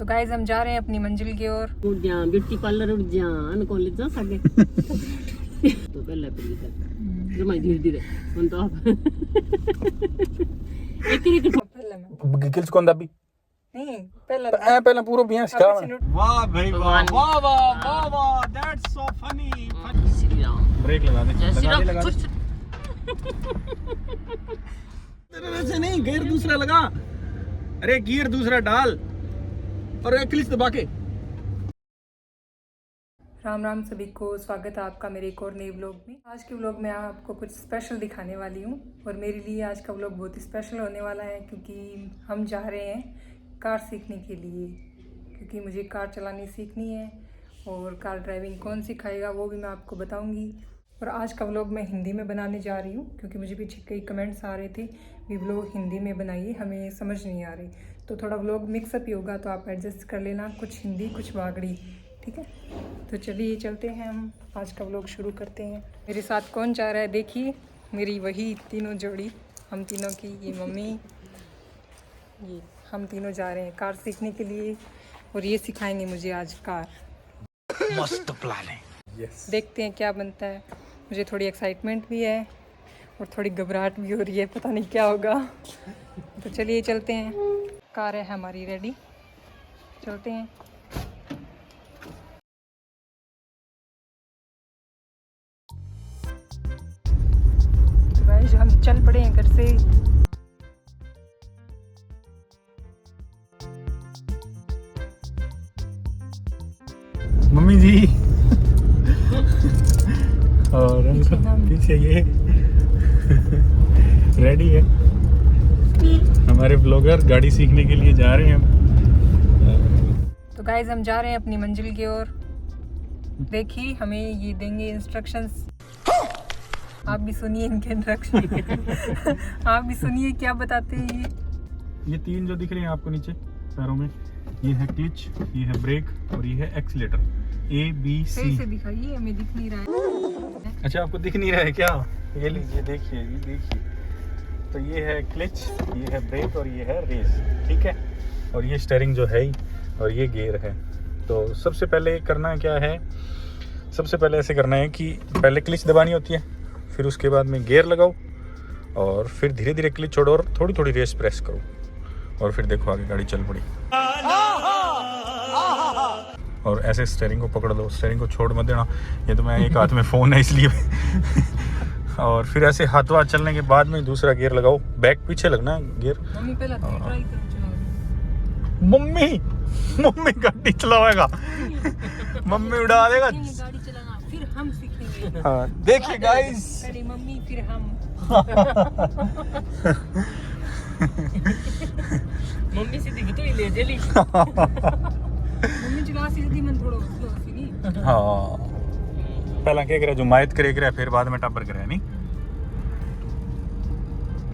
तो गाइस हम जा रहे हैं अपनी मंजिल की ओर। उठ जा ब्यूटी पार्लर, उठ जा कॉलेज जा सके तो पहले जमा धीरे-धीरे हम तो आप एक गिल्स कौन दाबी नहीं पहले पूरा बियाह सिखा वाह भाई वाह वाह वाह वाह वाह that's so funny. Shri Ram break लगा दे लगा दे। तेरे से नहीं, गियर दूसरा लगा, अरे गियर दूसरा डाल और क्लिच दबा के। राम राम सभी को, स्वागत है आपका मेरे एक और नए व्लॉग में। आज के व्लॉग में आपको कुछ स्पेशल दिखाने वाली हूँ और मेरे लिए आज का व्लॉग बहुत ही स्पेशल होने वाला है क्योंकि हम जा रहे हैं कार सीखने के लिए, क्योंकि मुझे कार चलानी सीखनी है और कार ड्राइविंग कौन सिखाएगा वो भी मैं आपको बताऊंगी। और आज का व्लॉग मैं हिंदी में बनाने जा रही हूँ क्योंकि मुझे पीछे कई कमेंट्स आ रहे थे भी व्लॉग हिंदी में बनाइए, हमें समझ नहीं आ रही, तो थोड़ा व्लॉग मिक्सअप ही होगा, तो आप एडजस्ट कर लेना, कुछ हिंदी कुछ बागड़ी, ठीक है। तो चलिए चलते हैं, हम आज का व्लॉग शुरू करते हैं। मेरे साथ कौन जा रहा है देखिए, मेरी वही तीनों जोड़ी, हम तीनों की, ये मम्मी, ये हम तीनों जा रहे हैं कार सीखने के लिए और ये सिखाएंगे मुझे आज कार। मस्त प्लान है। यस देखते हैं क्या बनता है। मुझे थोड़ी एक्साइटमेंट भी है और थोड़ी घबराहट भी हो रही है, पता नहीं क्या होगा। तो चलिए चलते हैं, कार है हमारी रेडी, चलते हैं। तो गाइस हम चल पड़े हैं घर से। मम्मी जी और पीछे ये रेडी है, हमारे ब्लॉगर गाड़ी सीखने के लिए जा रहे हैं हम। तो गाइस हम जा रहे हैं अपनी मंजिल की ओर। देखिए हमें ये देंगे इंस्ट्रक्शंस, आप भी सुनिए इनके इंस्ट्रक्शन आप भी सुनिए क्या बताते हैं ये तीन जो दिख रहे हैं आपको नीचे पैरों में, ये है क्लच, ये है ब्रेक और ये है एक्सीलेटर, ABC। सही से दिखाइए, हमें दिख नहीं रहा है। अच्छा आपको दिख नहीं रहा है क्या? ये लीजिए, देखिए, ये देखिए, तो ये है क्लच, ये है ब्रेक और ये है रेस, ठीक है। और ये स्टीयरिंग जो है और ये गियर है। तो सबसे पहले करना क्या है, सबसे पहले ऐसे करना है कि पहले क्लच दबानी होती है, फिर उसके बाद में गियर लगाओ और फिर धीरे धीरे क्लच छोड़ो और थोड़ी थोड़ी रेस प्रेस करो और फिर देखो आगे गाड़ी चल पड़ी। और ऐसे स्टीयरिंग को पकड़ लो, स्टीयरिंग को छोड़ मत देना, ये तो मैं एक हाथ में फ़ोन है इसलिए और फिर ऐसे हाथों हाथ चलने के बाद में दूसरा गियर लगाओ, बैक पीछे लगना गियर। मम्मी पहले ट्राई करो, चलाओ। मम्मी गाड़ी चलाएगा मम्मी उड़ा देगा गाड़ी चलाना फिर हम सीखेंगे। हाँ देखिए गाइस, पहले मम्मी फिर हम। मम्मी से दिख तो ही ले जली मम्मी चला सीधी मन थोड़ा स्लो सीधी। हाँ पहला क्या करे जो मायत करे फिर बाद में टाबर करे, नहीं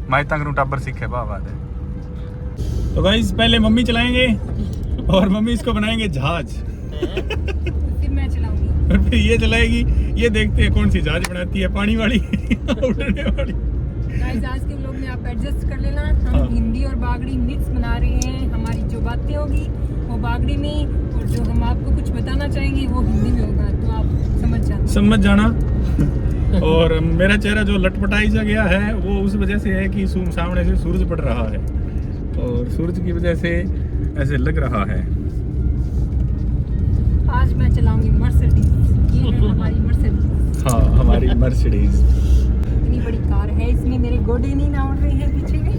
मायत तक टाबर सीखे बात है। तो गाइस पहले मम्मी चलाएंगे और मम्मी इसको बनाएंगे जहाज फिर मैं चलाऊंगी और फिर ये चलाएगी, ये देखते हैं कौन सी जहाज बनाती है, पानी वाली उड़ने वाली। गाइस आज के व्लॉग में आप एडजस्ट कर लेना, हम हिंदी और बागड़ी मिक्स बना रहे हैं। हमारी जो बातें होगी वो बागड़ी में और जो हम आपको कुछ बताना चाहेंगे वो हिंदी में होगा, तो आप समझ जाना। और मेरा चेहरा जो लटपटाई सा गया है वो उस वजह से है कि सामने से सूरज पड़ रहा है और सूरज की वजह से ऐसे लग रहा है। आज मैं चलाऊंगी मर्सिडीज, ये है हमारी मर्सिडीज। हाँ हमारी मर्सिडीज इतनी बड़ी कार है, इसमें मेरे गोडे नहीं ना उड़ रहे हैं पीछे में।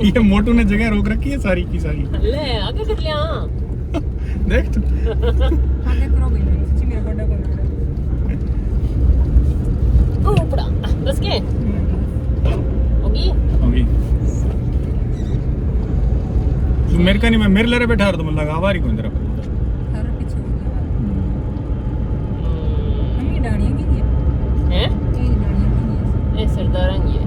ये मोटू ने जगह रोक रखी है सारी की सारी। ले आगे कर लिया देख तू आगे करोगे ना, सच्ची मेरा गोडा कौन उड़ रहा है। ओ पड़ा बस के होगी तू मेरे का नहीं, मैं मेरे लरे बैठा रहा तो मुझे लगा आवारी कौन तरफ सारा पीछे हो गया। मम्मी डाणियां की है हैं ये डाणियां की है, ए सरदारंग ये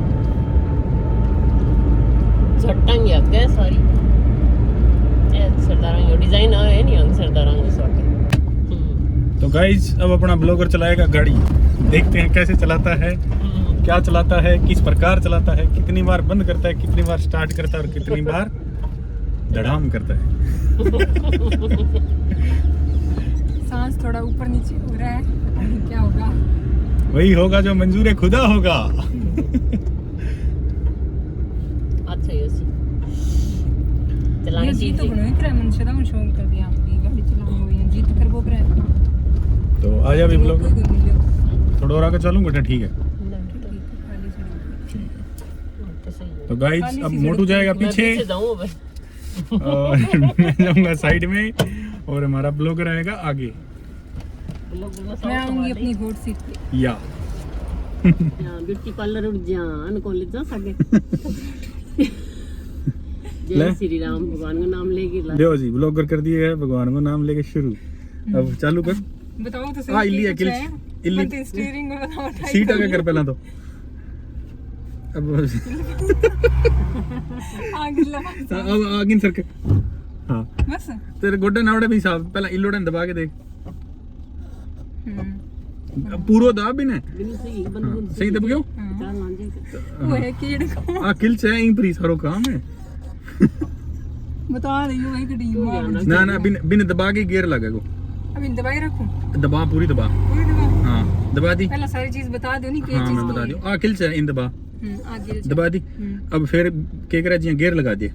झटंग या क्या सारी ए सरदारंग यो डिजाइन है नहीं अंग सरदारंग सॉरी। तो गाइस अब अपना ब्लॉगर चलाएगा गाड़ी, देखते हैं कैसे चलाता है, क्या चलाता है, किस प्रकार चलाता है, कितनी बार बंद करता है, कितनी बार स्टार्ट करता है और कितनी बार धड़ाम करता है। सांस थोड़ा ऊपर नीचे हो रहा है, पता नहीं क्या होगा। वही होगा जो मंजूर खुदा होगा। अच्छा ये सी ये चलाने जी तो की बनो इतना मन शदा मन शौक कर दिया आपकी गाड़ी चलाने हुई है जी तो कर वो कर तो आजा भी ब्लॉग कोई मिलो थोड़ा और आगे चलूंगा तो ठीक है। खाली सड़क तो सही है। तो गाइस अब मोटू जाएगा मैं पीछे पीछे जाऊं अब और मैं जाऊंगा साइड में और हमारा ब्लॉगर आएगा आगे। मैं आऊंगी अपनी होट सीट पे। या ब्यूटी पार्लर उठ जान कॉलेज जा सके ले। जय श्री राम भगवान का नाम लेके ला देखो जी ब्लॉगर कर दिए है भगवान को नाम लेके शुरू। अब चालू कर। बताओ तो हाँ इल्ली है किल्च इल्ली स्टीयरिंग में बताओ सीट आगे कर पहला तो। अब आगे लगा अब आगे सर के हाँ बस तेरे गोड्डे नावड़े भी साहब पहला इल्लोड़े दबा के देख। अब पूरा दाब भी ना बिल्कुल सही बंद हाँ, सही दब गयो चार मान जी वो है कीड़े को आ किल्च है इन प्री सारो काम है। बता रही हूँ वही कटी हुआ ना ना बिन बिन दबा के गियर लगा को अभी दबाई रखूं दबा पूरी दबा पूरी दबा हाँ दबा दी पहले सारी चीज बता दो नहीं क्या हाँ चीज मैं बता दियो आ किल्च है इन दबा आगे दबा दी। अब फिर के करा जी गियर लगा दिए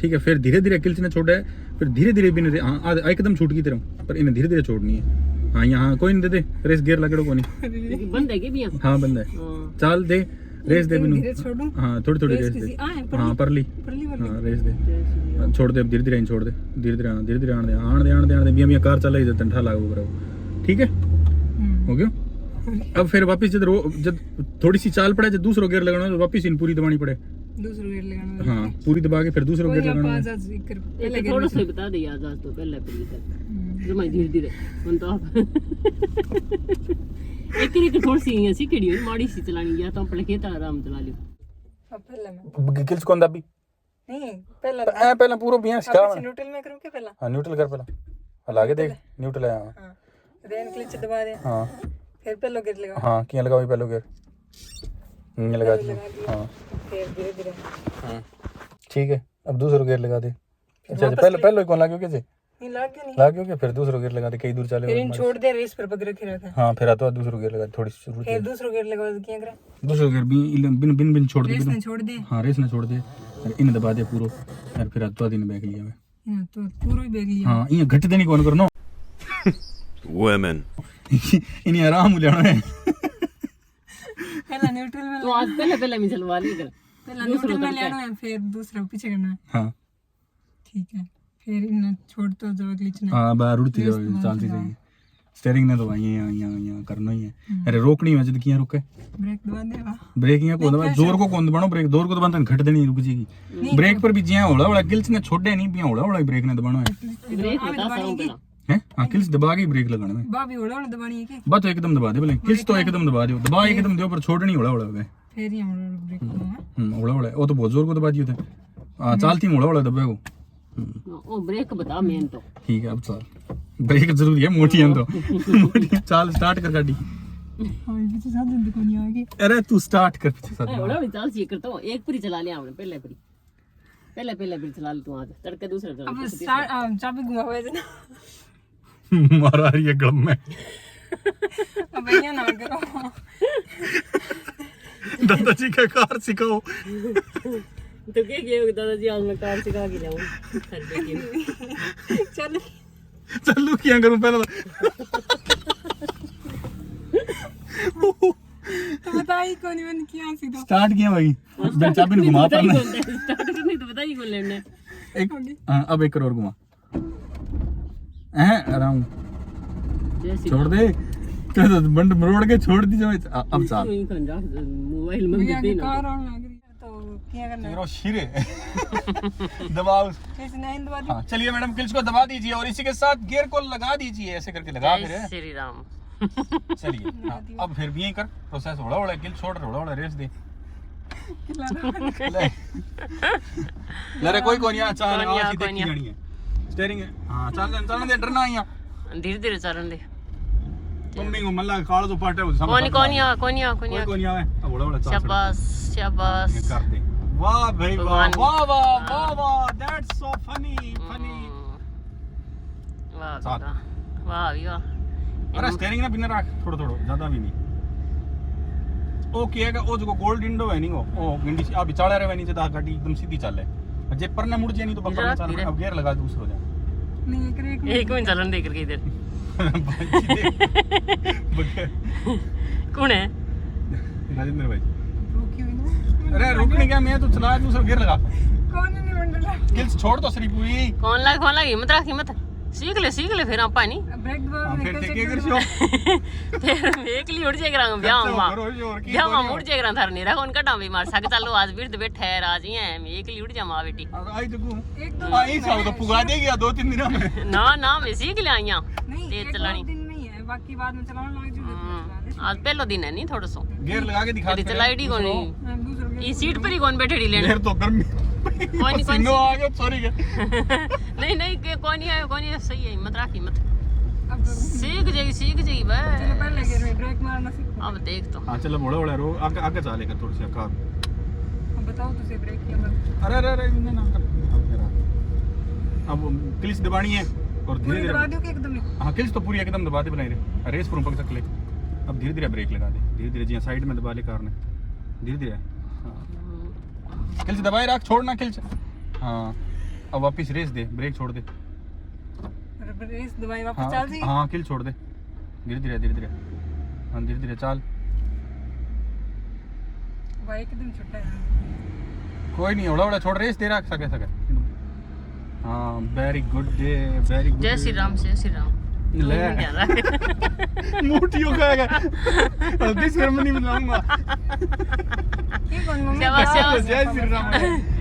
ठीक है फिर धीरे धीरे किल्च ने छोड़ा है फिर धीरे धीरे बिन हाँ एकदम छूट की तरह पर इन्हें धीरे धीरे छोड़नी है। हाँ यहाँ कोई नहीं दे दे रेस गियर लगड़ो को नहीं बंद है के भी हाँ बंद है चाल दे रेस दे बिनु धीरे छोड़ूं हाँ थोड़ी थोड़ी रेस दे हाँ परली हाँ रेस दे छोड़ दे अब धीरे धीरे छोड़ दे धीरे धीरे आने दे बिया कार चल रही ठंडा लागू करो ठीक है हो गया। अब फिर वापस जब थोड़ी सी चाल पड़े जब दूसरा गियर लगाना तो वापस इन पूरी दबानी पड़े दूसरा गियर लगाना हाँ पूरी दबा के फिर दूसरा गियर लगाना एक थोड़ा सा बता दे यार आज तो पहले पहले तक जमा धीरे धीरे मन तो आप एक थोड़ी सी ऐसी केड़ी हुई माड़ी सी चलानी या तो अपने खेत आराम चला लियो अब पहले मैं किल्स कौन दबी नहीं पहला पहला पूरा बिया सिखा न्यूट्रल में करूं क्या पहला हाँ न्यूट्रल कर पहला लागे देख न्यूट्रल है हां रेन क्लिच दबा दे हाँ फिर पहला गियर लगा हाँ किया लगाओ पहले गियर ये लगा दिया हाँ फिर धीरे धीरे ठीक है अब दूसरा गियर लगा दे। अच्छा पहले कौन लाग्यो कैसे नहीं लाग गया नहीं लाग्यो क्या फिर दूसरा गियर लगा दे कई दूर चले फिर इन छोड़ दे रेस पर पकड़ के रखा हाँ फिर आता दूसरा गियर लगा थोड़ी शुरू फिर दूसरा गियर लगा तो क्या करा दूसरा गियर बिन बिन बिन छोड़ दे रेस ने छोड़ दे हाँ रेस ने छोड़ दे और इन दबा दे पूरा और फिर आता दिन बैग लिया मैं तो पूरा ही बैग लिया हाँ ये घट देनी कौन करनो women इन्हें आराम लेना है पहला न्यूट्रल में तो आज पहले मैं चलवा ली कर पहला न्यूट्रल में लेना है फिर दूसरा पीछे करना है हाँ ठीक है फिर इन छोड़ तो जो ग्लिच ने हाँ बाहर उड़ती जाओ चलती जाएगी स्टीयरिंग ने तो भाई यहाँ करना ही है। अरे रोकनी है जब किया रुके ब्रेक दबा देगा ब्रेक यहाँ को दबा जोर को कौन दबानो ब्रेक जोर को दबाना घट देनी रुक जाएगी ब्रेक पर भी जिया होला होला किल्स ने छोड़े नहीं पिया होला होला ब्रेक ने दबाना है ब्रेक बता साऊं पहला हैं हाँ किल्स दबा के ब्रेक लगाना है बाबी होला होला दबानी है के बस तो एकदम दबा दे बोले किल्स तो एकदम दबा दो दबा एकदम दो पर छोड़नी होला होला है फिर ये होला ब्रेक दबाना होला होला वो तो बहुत जोर को दबा दियो थे हां चलती होला होला दबे को ओ ब्रेक बता मेन तो ठीक है अब चल ब्रेक जरूरी है मोटी है तो चल स्टार्ट कर गाड़ी हां पीछे साथ दिन को नहीं आगे अरे तू स्टार्ट कर पीछे साथ बड़ा भी चाल सी करता हूं एक पूरी चला लिया हमने पहले पूरी चला ली तू आज तड़के दूसरे अब स्टार्ट चाबी घुमावे ना मारा ये गम में अब ये ना करो दादाजी का कार सिखाओ तो क्या किया दादाजी आज मैं कार सिखा के लाऊं चल चलो क्या करूं पहले तो बताई कौन मैंने किया सीधा स्टार्ट किया भाई मैं चाबी ने घुमा पाना स्टार्ट करनी तो बताइए कौन लेने एक अब एक और घुमा आराम जैसे छोड़ दे तो बंद मरोड़ के छोड़ दी जाए अब चाल मोबाइल में भैया दे की ना कार ऑन लग रही है तो क्या करना है तेरा शिरे दबाओ कैसे नहीं दबा दी हाँ चलिए मैडम किल्स को दबा दीजिए और इसी के साथ गियर को लगा दीजिए ऐसे करके लगा फिर जय श्री राम चलिए हाँ, अब फिर भी यही कर प्रोसेस होला होला किल छोड़ होला रेस दे ले रे कोई कोनी आ चाल आ सीधे की जानी है स्टीयरिंग है हां चल दे डरना यहां धीरे धीरे चलन दे मम्मी को मल्ला काल तो पाटे कोनी आ कोई कोनी आवे अब होला होला चल शाबाश ये कर दे वाह भाई वाह भगवान। वाह वाह वाह वाह, दैट्स सो फनी फनी। वाह साथ। वाह भी वाह। अरे स्टीयरिंग ना बिना रख थोड़ा थोड़ा, ज्यादा भी नहीं। ओ किएगा ओ जो गोल्ड विंडो है नहीं वो विंडी आ बिचाले रे नहीं जदा गाड़ी एकदम सीधी चले, जे पर ने मुड़ जे नहीं तो बंपर में चल। अब गियर लगा दूसरो जा। नहीं एक मिनट चलन देख के इधर कौन है? राजेंद्र भाई। रुकी हुई ना। अरे रुकने क्या, मैं तो चला दूसरा गियर लगा। कौन नहीं मंडला किल्स छोड़ दो सरी पूरी। कौन लग हिम्मत रख हिम्मत। सीख ले फिर आप पानी ब्रेक दबा फिर निकल देखे से कर शो फिर एक ली उड़ जाएगा ब्याह मां करो जोर की ब्याह मां उड़ जाएगा थार नहीं रहा उनका डाम भी मार सक चलो आज बिरद बैठा है राज ही है मैं एक ली उड़ जा मां बेटी आई तो एक दो आई साल तो पुगा देगी 2-3 दिनों में। ना मैं सीख ले आईया नहीं तेज एक चलानी। दो दिन नहीं है, बाकी बाद में चलाने लग जूगे। आज पहला दिन है नहीं थोड़ा सो गियर लगा के दिखा तेरी चलाईडी कौन नहीं दूसरा ये सीट पर ही कौन बैठे लेने गियर तो गर्मी कौन पसीनो आ गया सॉरी के। नहीं कौन नहीं आयो कौन नहीं सही है हिम्मत रख हिम्मत अब सीख जाएगी चलो बस पहले गियर में ब्रेक मारना सीखो। अब देख तो हां चलो बड़ा बड़ा रो आगे आगे चलेगा थोड़ी सी कार। अब बताओ तुझे ब्रेक किया मत। अरे अरे अरे इन्हें ना कर अब क्लिच दबानी है और धीरे पूरी धीरे दबा दो कि एकदम ही? हाँ क्लिच तो पूरी एकदम दबा दे बनाई रे रेस पर ऊपर तक ले। अब धीरे धीरे ब्रेक लगा दे, धीरे धीरे जी साइड में दबा ले कार ने धीरे धीरे। हाँ क्लिच दबाए रख, छोड़ना क्लिच। हाँ अब वापस रेस दे, ब्रेक छोड़ दे। रेस दबाई वापस हाँ चल जी। हाँ क्लिच छोड़ दे धीरे धीरे हाँ धीरे धीरे चल। भाई एकदम छोटा है। कोई नहीं बड़ा बड़ा छोड़, रेस दे रख सके हाँ very good day very good. जय श्री राम ले मूठियों खाएगा हल्दी सेरेमनी में लाऊंगा। ये कौन मम्मी? शाबाश। जय श्री राम।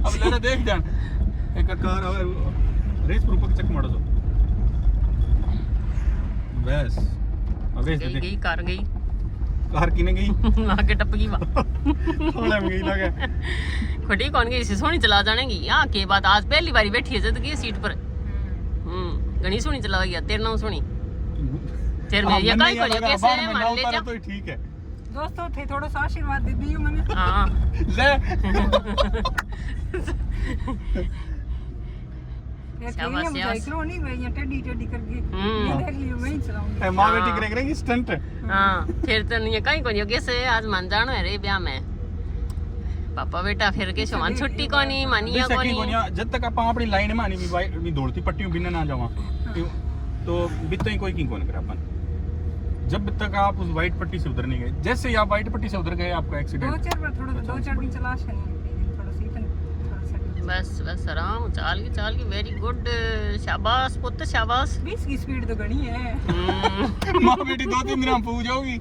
अब लेना देख जान एक कार और रेस पर ऊपर चेक मारो तो बस अब रेस दे गई कार गई कार किने गई आगे टप गई थोड़ा में गई लगे खोटी कौन गई इसी सोनी चला जानेगी यहाँ के बाद आज पहली बारी बैठी है जिंदगी सीट पर घनी सोनी चला गया तेरे नाम सोनी तेरे में ये काई करियो कैसे मान ले जा तो ठीक है दोस्तों थे थोड़ा सा आशीर्वाद दे दियो मैंने। हां ले ये शाबाश, मुझे शाबाश। करो नहीं भाई, यहाँ टेडी टेडी करके ये देख लियो मैं ही चलाऊंगी। मां बेटी करेंगे स्टंट। हां फिर तो नहीं काई करियो कैसे आज मान जानो है रे ब्याह में पापा बेटा फिर के समान छुट्टी कोनी मानिया कोनी जब तक आप अपनी लाइन में आनी भी दौड़ती पट्टियों बिना ना जावा तो बित्तो ही कोई की कौन करे अपन। जब तक आप उस वाइट पट्टी से उधर नहीं गए, जैसे ही आप वाइट पट्टी से उधर गए आपका एक्सीडेंट। दो चार दिन चला थोड़ा सी बस आराम चाल की वेरी गुड शाबाश पुत्र शाबाश 20 की स्पीड तो घनी है। मां बेटी 2-3 दिन में पहुंच जाओगी।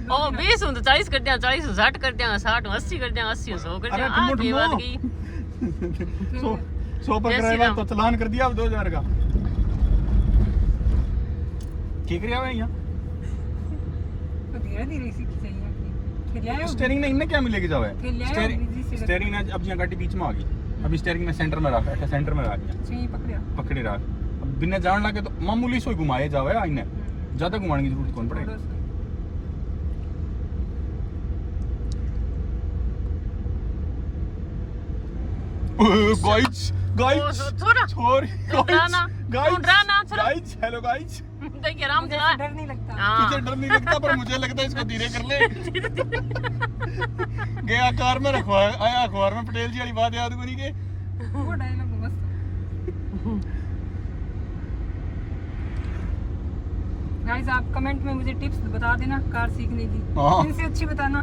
ओ 20 तो 40 कर दिया 40 60 कर दिया 60 80 कर दिया 80 100 कर दिया आगे बात गई 100 पर कराया तो चालान कर दिया अब 2000 का। ठीक रहा है यहां तो धीरे धीरे सीखी चाहिए। फिर ले आओ स्टीयरिंग ने इनने क्या मिलेगी जावे फिर ले आओ बिजी से स्टीयरिंग ने अब यहाँ गाड़ी बीच में आ गई, अभी स्टीयरिंग ने सेंटर में रखा है, सेंटर में रख दिया सही पकड़िया पकड़े रख। अब बिना जान लगे तो मामूली सोई घुमाए जावे आइने, ज्यादा घुमाने की जरूरत कौन पड़ेगी। गाइस गाइस छोड़ा सॉरी डराना, डराना, छोड़ो। गाइस हेलो गाइस देखिए आराम से डर नहीं लगता। तुझे डर नहीं लगता पर मुझे लगता है इसको धीरे कर ले। गया कार में रखवाया आया अखबार में पटेल जी वाली बात याद को नहीं के वो डायलॉग मस्त गाइस। आप कमेंट में मुझे टिप्स बता देना कार सीखने की, हाँ। इनसे अच्छी बताना।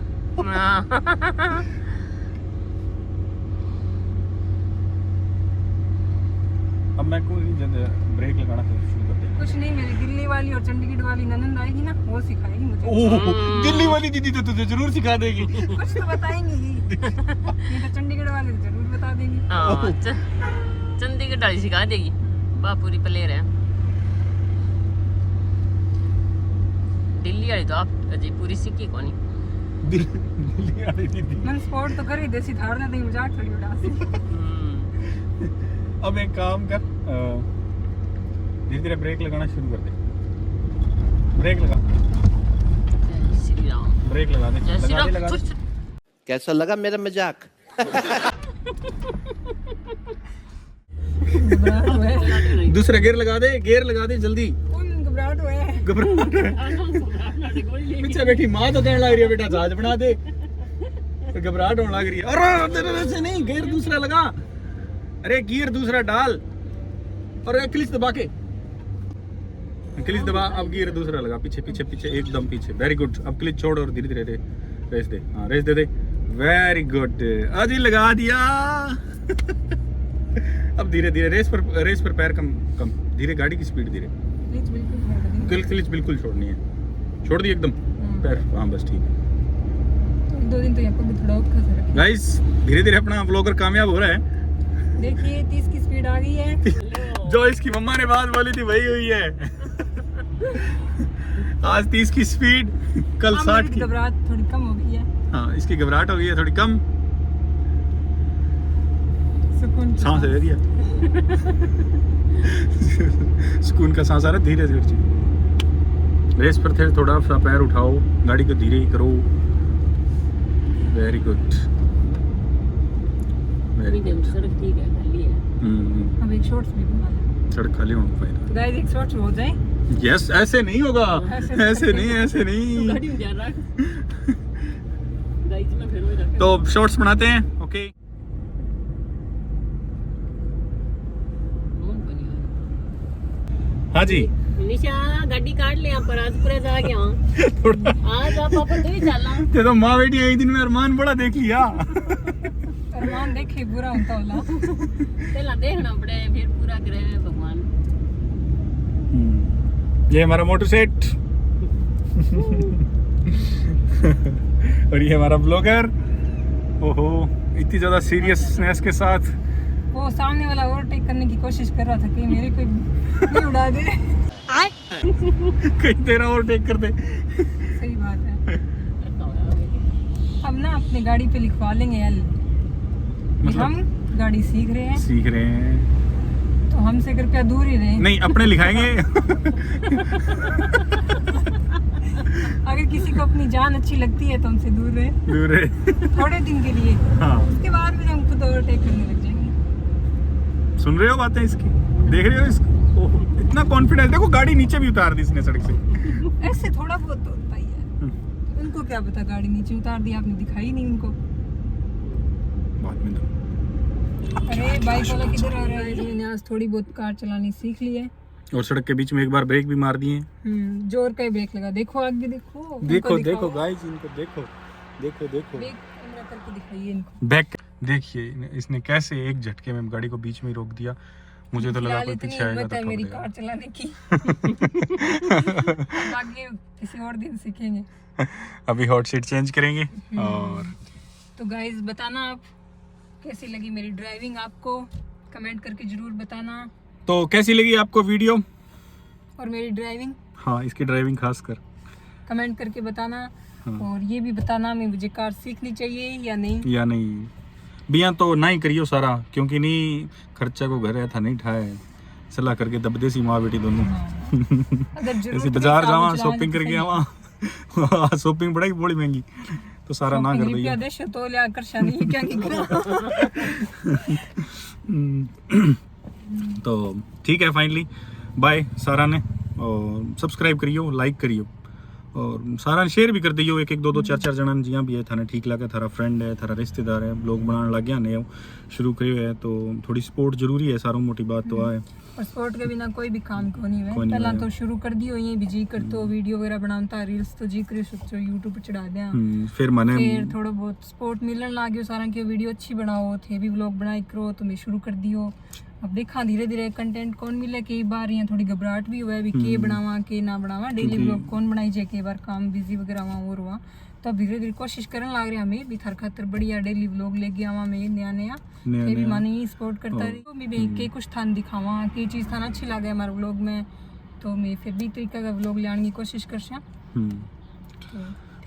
अब मैं कोई ब्रेक लगाना शुरू कर देगा। कुछ नहीं, मेरी दिल्ली वाली और चंडीगढ़ वाली ननंद आएगी ना, वो सिखाएगी मुझे। ओह दिल्ली वाली दीदी तो तुझे जरूर सिखा देगी। कुछ तो बताएंगी ही। नहीं तो चंडीगढ़ वाले तो जरूर बता देंगी। चंडीगढ़ वाली सिखा देगी बापूरी प्लेयर है। दिल्ली वाली तो आप अजय पूरी सीखी कोनी। दिल्ली वाली दीदी मैंने स्पोर्ट तो करी देसी धार ना नहीं मजाक थोड़ी उड़ा सी। अब एक काम कर धीरे धीरे ब्रेक लगाना शुरू कर दे। ब्रेक लगा, जय श्री राम ब्रेक लगा दे, जय श्री लगा दे राम लगा दे। कैसा लगा मेरा मजाक? घबराहट हुआ है। दूसरा गियर लगा दे जल्दी। घबराहट हुआ है। घबराहट है। पीछे बैठी माँ तो कहने लग रही है बेटा जहाज बना दे, तो घबराहट होने लग रही है। अरे ऐसे नहीं, गियर दूसरा लगा, अरे गियर दूसरा डाल, और क्लिच दबा के, क्लिच दबा, अब गियर दूसरा लगा, पीछे पीछे पीछे एकदम पीछे। Very good. अब क्लिच छोड़ और धीरे धीरे रेस दे। हाँ रेस दे दे। वेरी गुड, अजी लगा दिया। अब धीरे धीरे रेस पर पैर कम, धीरे, गाड़ी की स्पीड धीरे। क्लिच बिल्कुल छोड़नी है, छोड़ दी एकदम पैर। हाँ बस ठीक है। 2 दिन तो यहाँ पर थोड़ा औखा सा रखिए। गाइस धीरे धीरे अपना व्लॉगर कामयाब हो रहा है। देखिए 30 की स्पीड आ गई है। जो इसकी मम्मा ने बात बोली थी वही हुई है। आज 30 की स्पीड, कल 60 की। घबराहट थोड़ी कम हो गई है। हाँ इसकी घबराहट हो गई है थोड़ी कम। सुकून की सांस ले रही है। सुकून का सांस आ रहा है। धीरे धीरे रेस पर थे, थोड़ा सा पैर उठाओ, गाड़ी को धीरे ही करो। Very good, very good. सड़क ठीक है, खाली है। अब एक शॉर्ट्स भी बना लें। सड़क खाली होने का फायदा। तो गाइस एक शॉर्ट्स हो जाए। यस, ऐसे नहीं होगा, ऐसे नहीं। गाड़ी में जा रहा है। गाइस में फिर वही रखा। तो शॉर्ट्स बनाते हैं। ओके हाँ जी। निशा गाड़ी काट ले पर आज पूरे जा गया। आज आप अपन तो ही चलना। ते तो माँ बेटी एक दिन में अरमान बड़ा देख लिया। अरमान देखे बुरा होता होला। पहला देखना पड़े फिर पूरा करे भगवान। ये हमारा मोटर सेट। और ये हमारा ब्लॉगर। ओहो, इतनी ज्यादा सीरियसनेस के साथ वो सामने वाला ओवरटेक करने की कोशिश कर रहा था कि मेरे कोई नहीं उड़ा दे। कहीं तेरा ओवरटेक कर दे। सही बात है। अब ना अपनी गाड़ी पे लिखवा लेंगे एल। हम गाड़ी सीख रहे हैं तो हमसे कृपया दूर ही रहें। नहीं, अपने लिखाएंगे। अगर किसी को अपनी जान अच्छी लगती है तो हमसे दूर रहे, थोड़े दिन के लिए। हाँ। उसके बाद में हम खुद ओवरटेक करने लग जाएंगे। सुन रहे हो बातें इसकी, देख रहे हो इसको, इतना कॉन्फिडेंस। देखो गाड़ी नीचे भी उतार दी इसने सड़क से। ऐसे थोड़ा बहुत तो होता ही है। उनको क्या पता, गाड़ी नीचे उतार दी, आपने दिखाई नहीं उनको। बाद में तो अरे बाइक वाला किधर आ रहा है? मैंने आज थोड़ी बहुत कार चलानी सीख ली है। और सड़क के बीच में एक बार ब्रेक भी मार दिए। जोर का ही ब्रेक लगा। देखो आगे देखो। देखो गाइस, इनको देखो। ब्रेक कैमरा करके दिखाइए इनको। बैक देखिए, इसने कैसे एक झटके में गाड़ी को बीच में ही रोक दिया। मुझे तो लगा कोई पीछे आएगा तो मेरी ठोक कार देगा। चलाने की। आगे किसी और दिन सीखेंगे। अभी हॉट सीट चेंज करेंगे। और तो गाइस बताना आप कैसी लगी मेरी ड्राइविंग, आपको कमेंट करके जरूर बताना। तो कैसी लगी आपको वीडियो और मेरी ड्राइविंग? हाँ, इसकी ड्राइविंग खास कर कमेंट करके बताना। हाँ। और ये भी बताना मुझे कार सीखनी चाहिए या नहीं। बिया तो ना ही करियो सारा, क्योंकि नहीं खर्चा को घर था नहीं ठाए, सलाह करके दबदे सी माँ बेटी दोनों। अगर जरूरत ऐसे बाजार जावा, शॉपिंग करके आवा। शॉपिंग पड़ेगी बड़ी महंगी, तो सारा ना कर भैया। तो ले आकर शादी क्या तो ठीक है, फाइनली बाय सारा ने। और सब्सक्राइब करियो, लाइक करियो, और सारा शेयर भी कर दियो। 1 2 4 जन जिया भी है थाने ठीक लगे, थारा फ्रेंड है, थारा रिश्तेदार है, ब्लॉग बनाने लग गया ने शुरू करियो है, तो थोड़ी सपोर्ट जरूरी है। सारों मोटी बात तो है, और सपोर्ट के बिना कोई भी काम को नहीं है। पहला तो शुरू कर दियो, ये भी जी कर तो वीडियो वगैरह बनाता, रील्स तो जी करे सोचो यूट्यूब पे चढ़ा दिया। फिर फिर थोड़ा बहुत सपोर्ट मिलने लग गयो सारा के, वीडियो अच्छी बनाओ थे भी ब्लॉग बनाई करो, तो मैं शुरू कर दियो। अब देखा धीरे धीरे कंटेंट कौन मिले। कई बार यहाँ थोड़ी घबराहट भी हुआ है के बनावा के ना बनावा, डेली ब्लॉग कौन बनाई जाए, कई बार काम बिजी वगैरह और हुआ, तो अब धीरे धीरे कोशिश करने लग रहे हमें भी थर खातर बढ़िया डेली ब्लॉग लेके आवा मैं नया ये भी माने सपोर्ट करता रही। तो मैं के कुछ थान दिखावा, कई चीज़ थाना अच्छी लगे हमारे ब्लॉग में, तो मैं फिर भी तरीका का ब्लॉग लाने की कोशिश कर सा।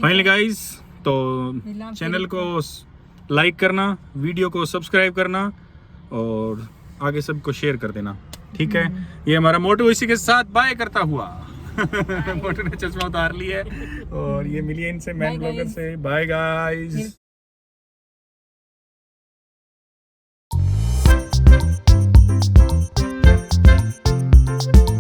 फाइनली गाइस, तो चैनल को लाइक करना, वीडियो को सब्सक्राइब करना, और आगे सबको शेयर कर देना, ठीक है। ये हमारा मोटू इसी के साथ बाय करता हुआ। मोटू ने चश्मा उतार लिया है, और ये मिली इनसे मैन ब्लॉगर से। Bye guys. है।